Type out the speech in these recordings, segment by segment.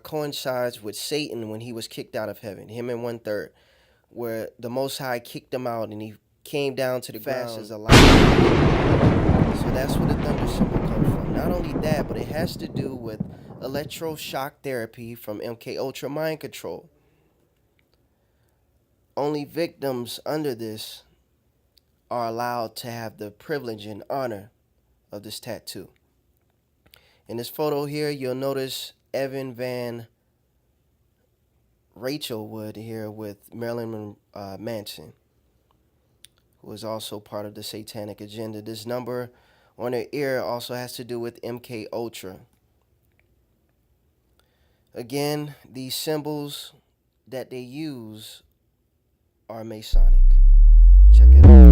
coincides with Satan when he was kicked out of heaven, him and one third, where the Most High kicked him out and he came down to the fast ground as a light. So that's where the thunder symbol comes from. Not only that, but it has to do with electroshock therapy from MK Ultra mind control. Only victims under this are allowed to have the privilege and honor of this tattoo. In this photo here, you'll notice Evan Van Rachelwood here with Marilyn Manson, who is also part of the satanic agenda. This number on her ear also has to do with MK Ultra. Again, these symbols that they use are Masonic. Check it out.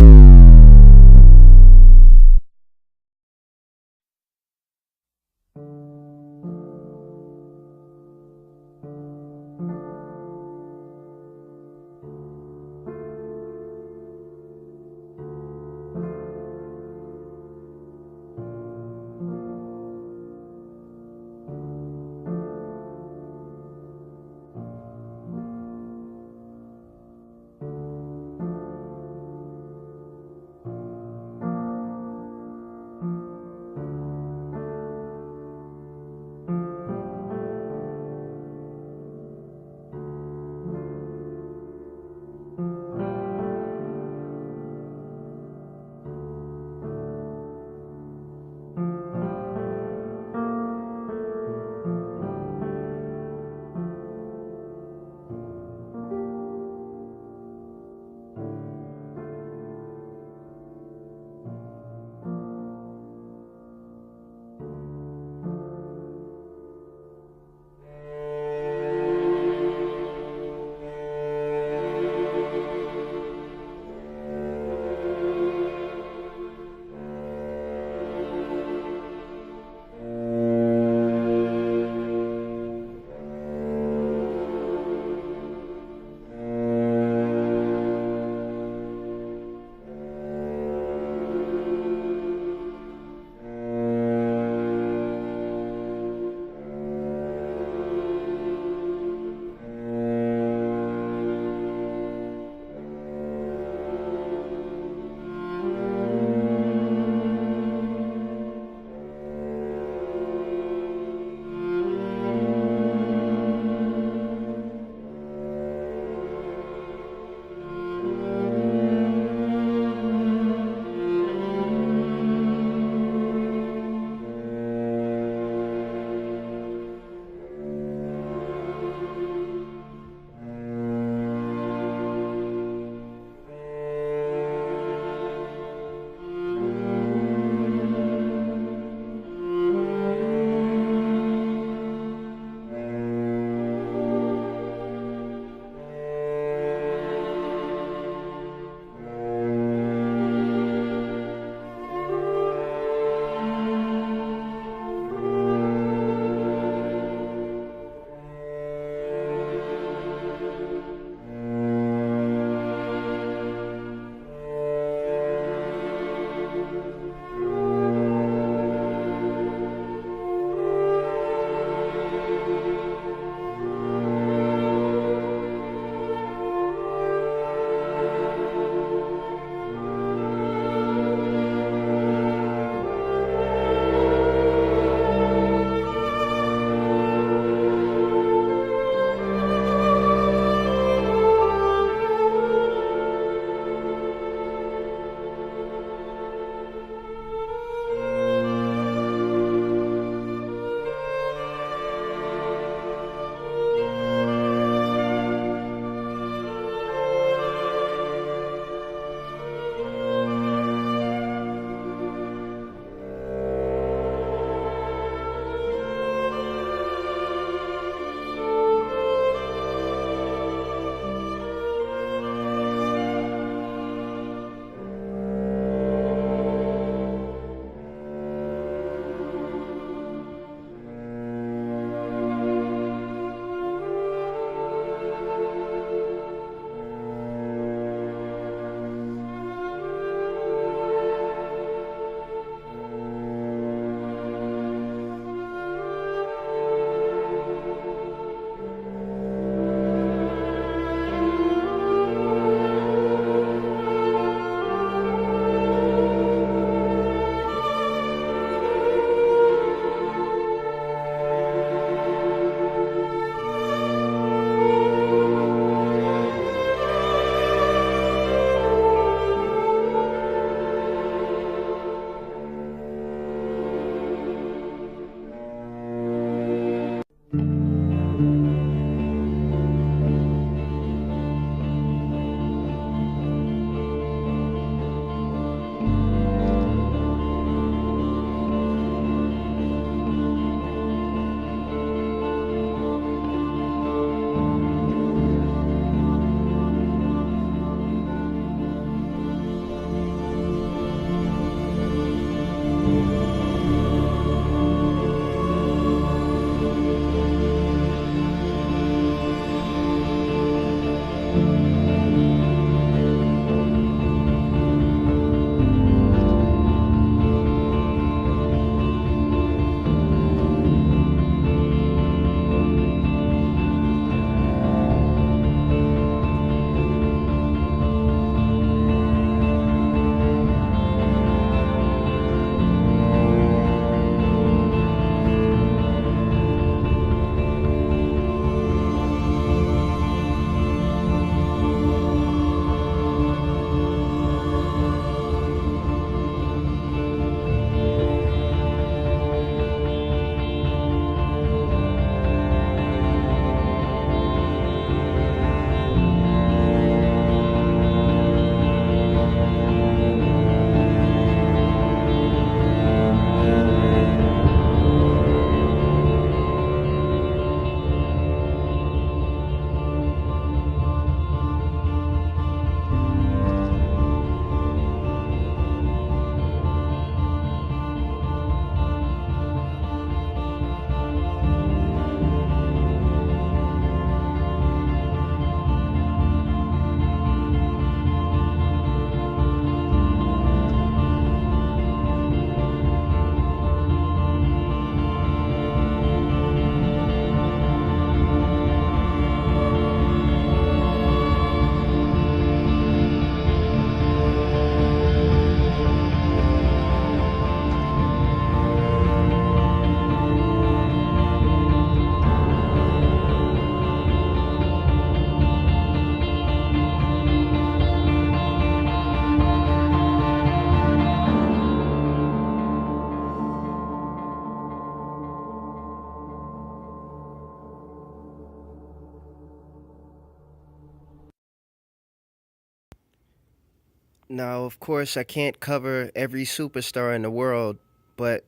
Now, of course, I can't cover every superstar in the world, but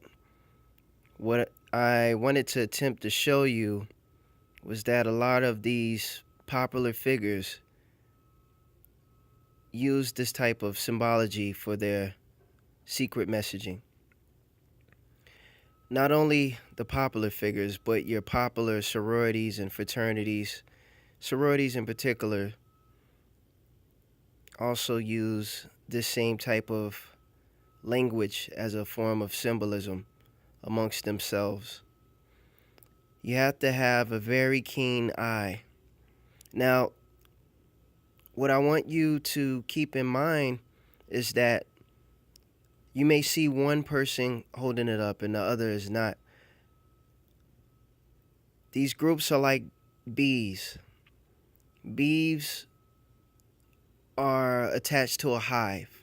what I wanted to attempt to show you was that a lot of these popular figures use this type of symbology for their secret messaging. Not only the popular figures, but your popular sororities and fraternities, sororities in particular, also use this same type of language as a form of symbolism amongst themselves. You have to have a very keen eye. Now, what I want you to keep in mind is that you may see one person holding it up and the other is not. These groups are like bees. Bees are attached to a hive.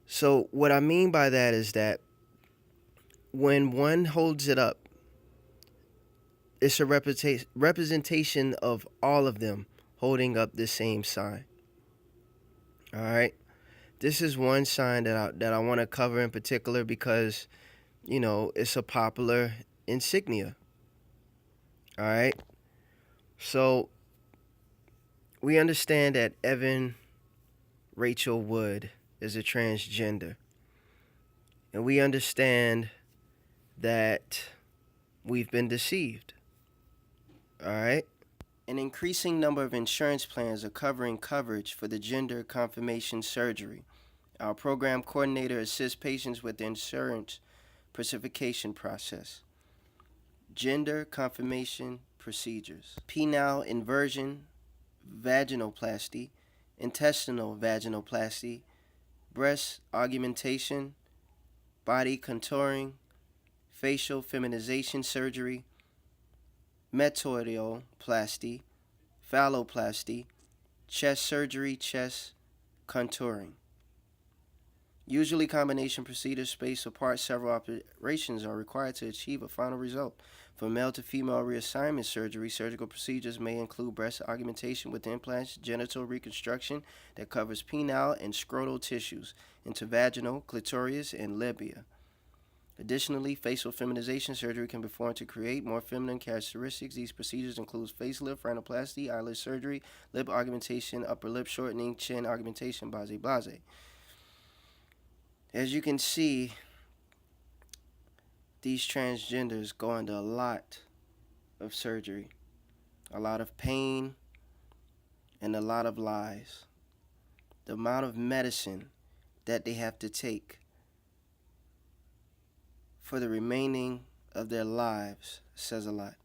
So what I mean by that is that when one holds it up, it's a representation of all of them holding up the same sign. All right? This is one sign that I want to cover in particular because, it's a popular insignia. All right? So we understand that Evan Rachel Wood is a transgender. And we understand that we've been deceived. All right? An increasing number of insurance plans are covering coverage for the gender confirmation surgery. Our program coordinator assists patients with the insurance specification process. Gender confirmation procedures: penile inversion, vaginoplasty, intestinal vaginoplasty, breast augmentation, body contouring, facial feminization surgery, metoidioplasty, phalloplasty, chest surgery, chest contouring. Usually combination procedures spaced apart several operations are required to achieve a final result. For male to female reassignment surgery, surgical procedures may include breast augmentation with implants, genital reconstruction that covers penile and scrotal tissues, intervaginal, clitoris, and labia. Additionally, facial feminization surgery can be performed to create more feminine characteristics. These procedures include facelift, rhinoplasty, eyelid surgery, lip augmentation, upper lip shortening, chin augmentation, blase. As you can see, these transgenders go under a lot of surgery, a lot of pain, and a lot of lies. The amount of medicine that they have to take for the remaining of their lives says a lot.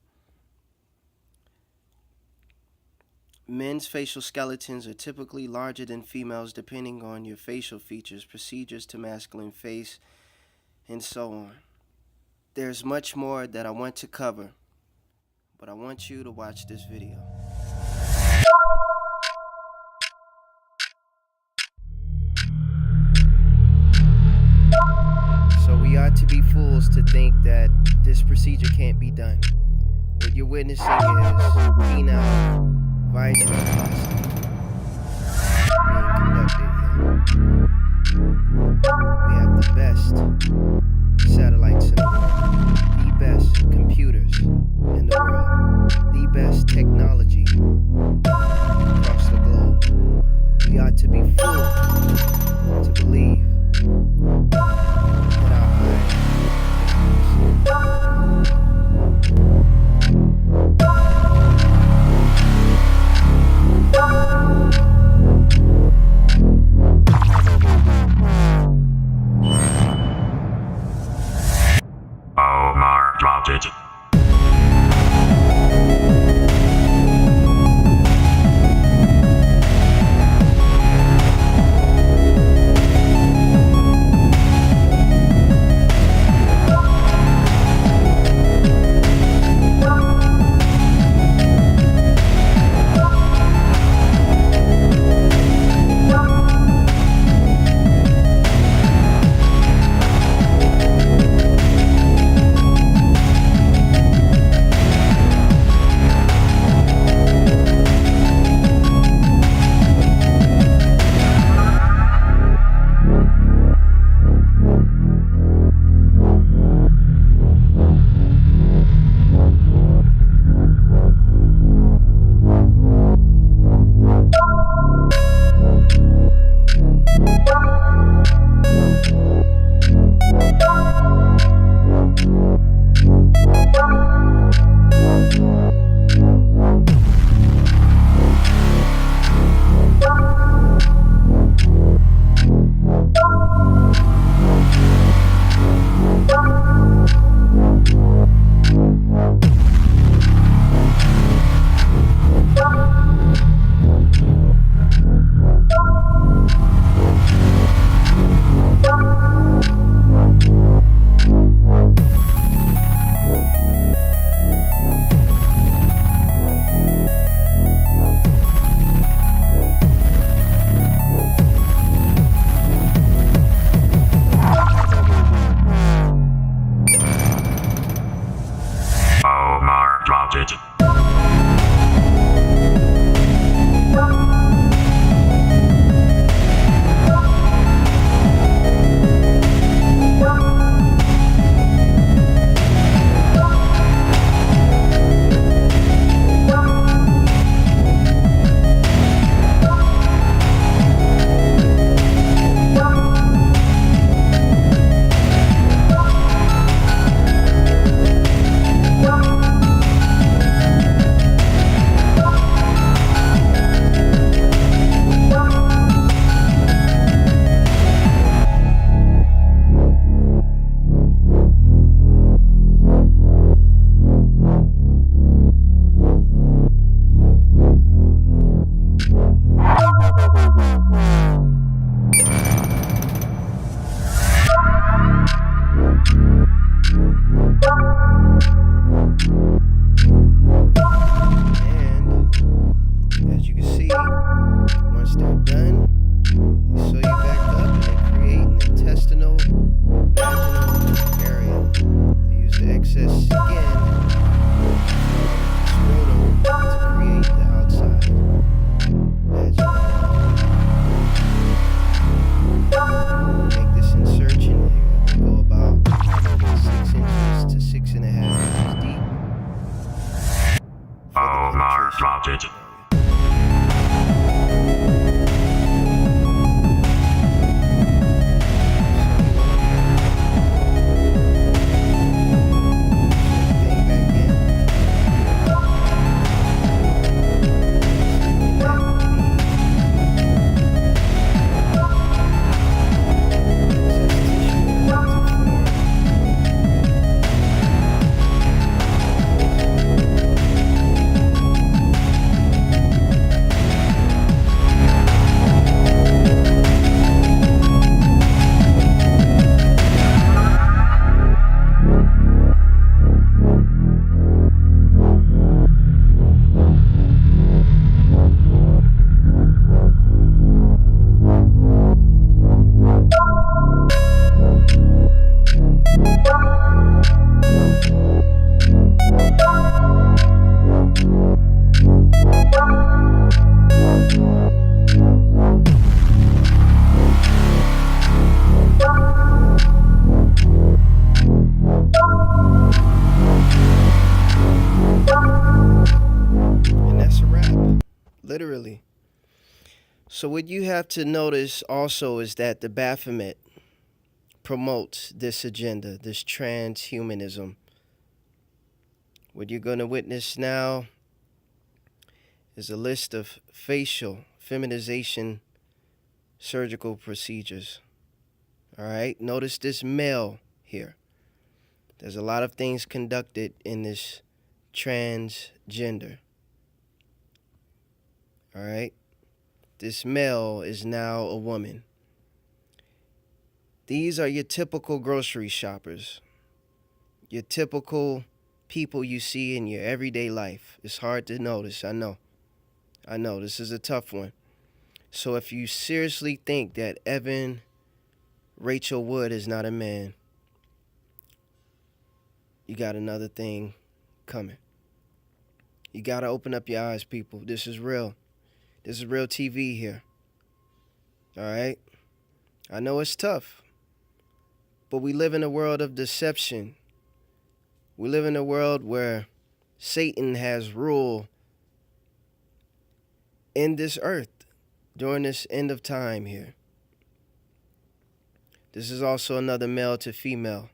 Men's facial skeletons are typically larger than females depending on your facial features, procedures to masculine face, and so on. There's much more that I want to cover, but I want you to watch this video. So we ought to be fools to think that this procedure can't be done. What you're witnessing is penile vaginoplasty being conducted here. We have the best satellites in the world, the best computers in the world, the best technology across the globe. We ought to be fooled to believe that our eyes Omar dropped it. digit. And as you can see, once they're done, they sew you back up and they create an intestinal vaginal area. They use the excess skin scrotum to create the outside vaginal. Make this insertion here. They go about 6 inches to 6.5 inches deep. Ulnar drop digit. Literally. So what you have to notice also is that the Baphomet promotes this agenda, this transhumanism. What you're going to witness now is a list of facial feminization surgical procedures. All right, notice this male here. There's a lot of things conducted in this transgender. All right, this male is now a woman. These are your typical grocery shoppers, your typical people you see in your everyday life. It's hard to notice, I know, this is a tough one. So if you seriously think that Evan Rachel Wood is not a man, you got another thing coming. You got to open up your eyes, people. This is real. This is real TV here. All right? I know it's tough, but we live in a world of deception. We live in a world where Satan has rule in this earth during this end of time here. This is also another male to female.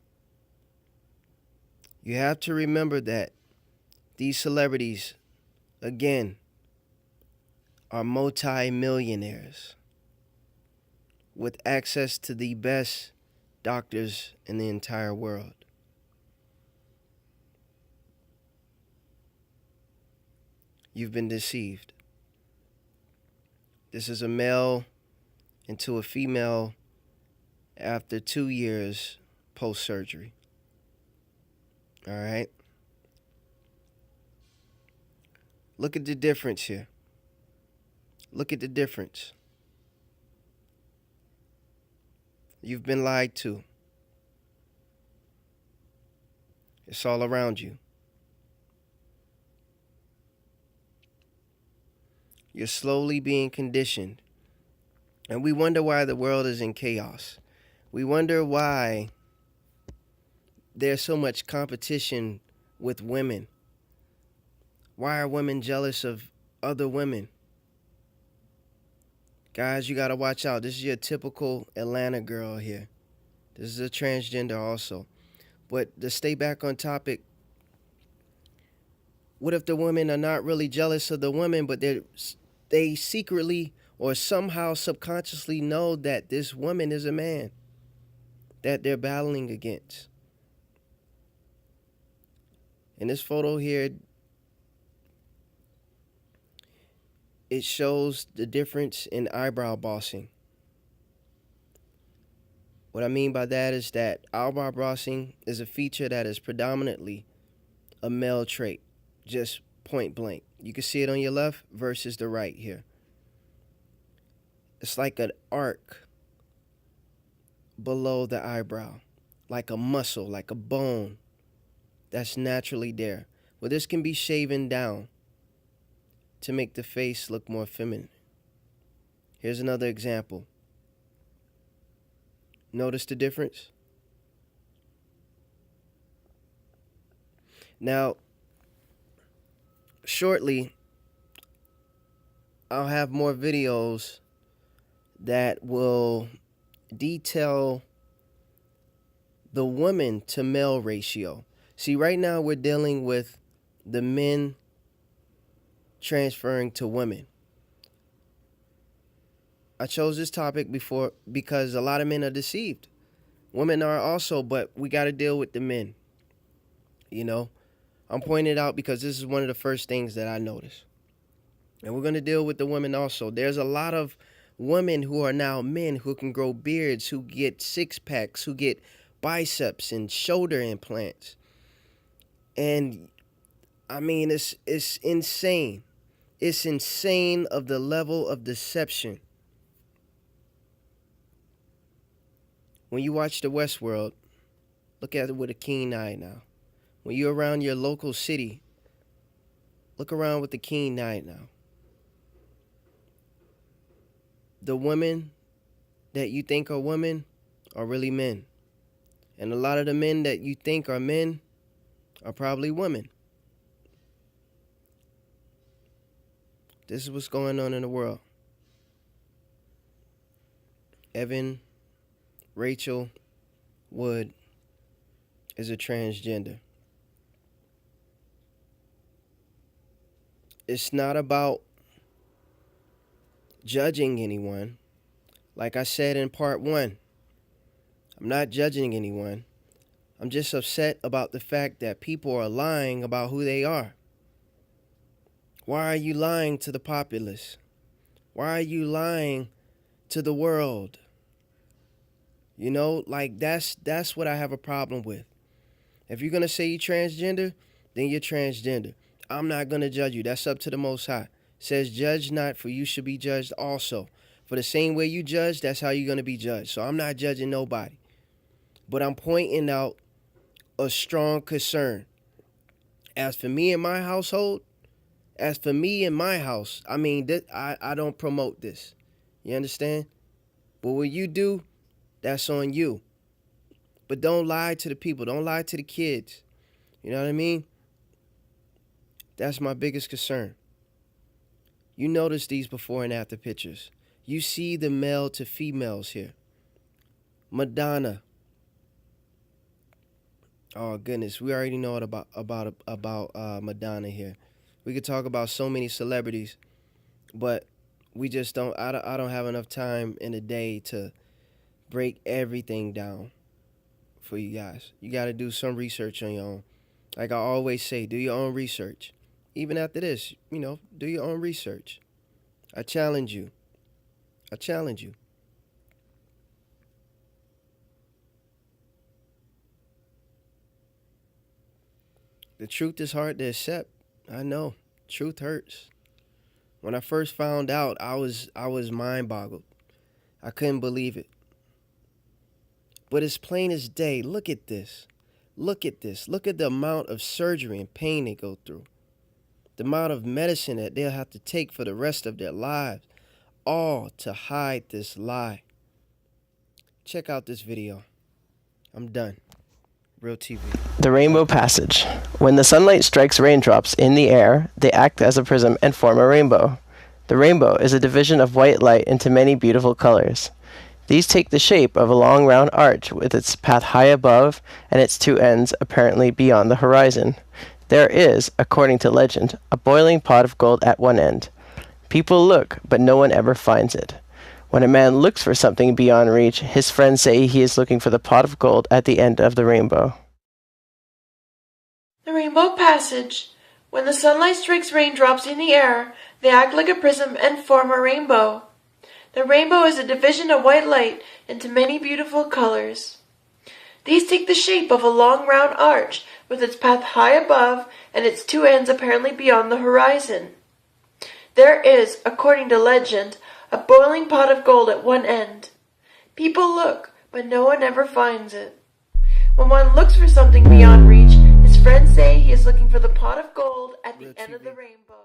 You have to remember that these celebrities, again, are multi-millionaires with access to the best doctors in the entire world. You've been deceived. This is a male into a female after 2 years post-surgery. All right? Look at the difference here. Look at the difference. You've been lied to. It's all around you. You're slowly being conditioned. And we wonder why the world is in chaos. We wonder why there's so much competition with women. Why are women jealous of other women? Guys, you gotta watch out. This is your typical Atlanta girl here. This is a transgender also. But to stay back on topic, what if the women are not really jealous of the women, but they secretly or somehow subconsciously know that this woman is a man that they're battling against? In this photo here, it shows the difference in eyebrow bossing. What I mean by that is that eyebrow bossing is a feature that is predominantly a male trait, just point blank. You can see it on your left versus the right here. It's like an arc below the eyebrow, like a muscle, like a bone that's naturally there. Well, this can be shaven down to make the face look more feminine. Here's another example. Notice the difference? Now, shortly, I'll have more videos that will detail the woman to male ratio. See, right now we're dealing with the men transferring to women. I chose this topic before because a lot of men are deceived. Women are also, but we got to deal with the men. You know, I'm pointing it out because this is one of the first things that I noticed. And we're going to deal with the women also. There's a lot of women who are now men who can grow beards, who get six packs, who get biceps and shoulder implants. And I mean, it's insane. It's insane of the level of deception. When you watch the Westworld, look at it with a keen eye now. When you're around your local city, look around with a keen eye now. The women that you think are women are really men. And a lot of the men that you think are men are probably women. This is what's going on in the world. Evan Rachel Wood is a transgender. It's not about judging anyone. Like I said in part 1, I'm not judging anyone. I'm just upset about the fact that people are lying about who they are. Why are you lying to the populace? Why are you lying to the world? You know, like that's what I have a problem with. If you're going to say you're transgender, then you're transgender. I'm not going to judge you. That's up to the Most High. It says, judge not, for you should be judged also. For the same way you judge, that's how you're going to be judged. So I'm not judging nobody. But I'm pointing out a strong concern. As for me and my household, I mean, I don't promote this. You understand? But what you do, that's on you. But don't lie to the people. Don't lie to the kids. You know what I mean? That's my biggest concern. You notice these before and after pictures. You see the male to females here. Madonna. Oh goodness, we already know about Madonna here. We could talk about so many celebrities, but we just don't. I don't have enough time in a day to break everything down for you guys. You got to do some research on your own. Like I always say, do your own research. Even after this, do your own research. I challenge you. The truth is hard to accept. I know. Truth hurts. When I first found out, I was mind boggled. I couldn't believe it. But it's plain as day. Look at this. Look at the amount of surgery and pain they go through. The amount of medicine that they'll have to take for the rest of their lives, all to hide this lie. Check out this video. I'm done. Real TV. The Rainbow Passage. When the sunlight strikes raindrops in the air, they act as a prism and form a rainbow. The rainbow is a division of white light into many beautiful colors. These take the shape of a long round arch with its path high above and its two ends apparently beyond the horizon. There is, according to legend, a boiling pot of gold at one end. People look, but no one ever finds it. When a man looks for something beyond reach, his friends say he is looking for the pot of gold at the end of the rainbow. The Rainbow Passage. When the sunlight strikes raindrops in the air, they act like a prism and form a rainbow. The rainbow is a division of white light into many beautiful colors. These take the shape of a long round arch with its path high above and its two ends apparently beyond the horizon. There is, according to legend, a boiling pot of gold at one end. People look, but no one ever finds it. When one looks for something beyond reach, his friends say he is looking for the pot of gold at the end of the rainbow.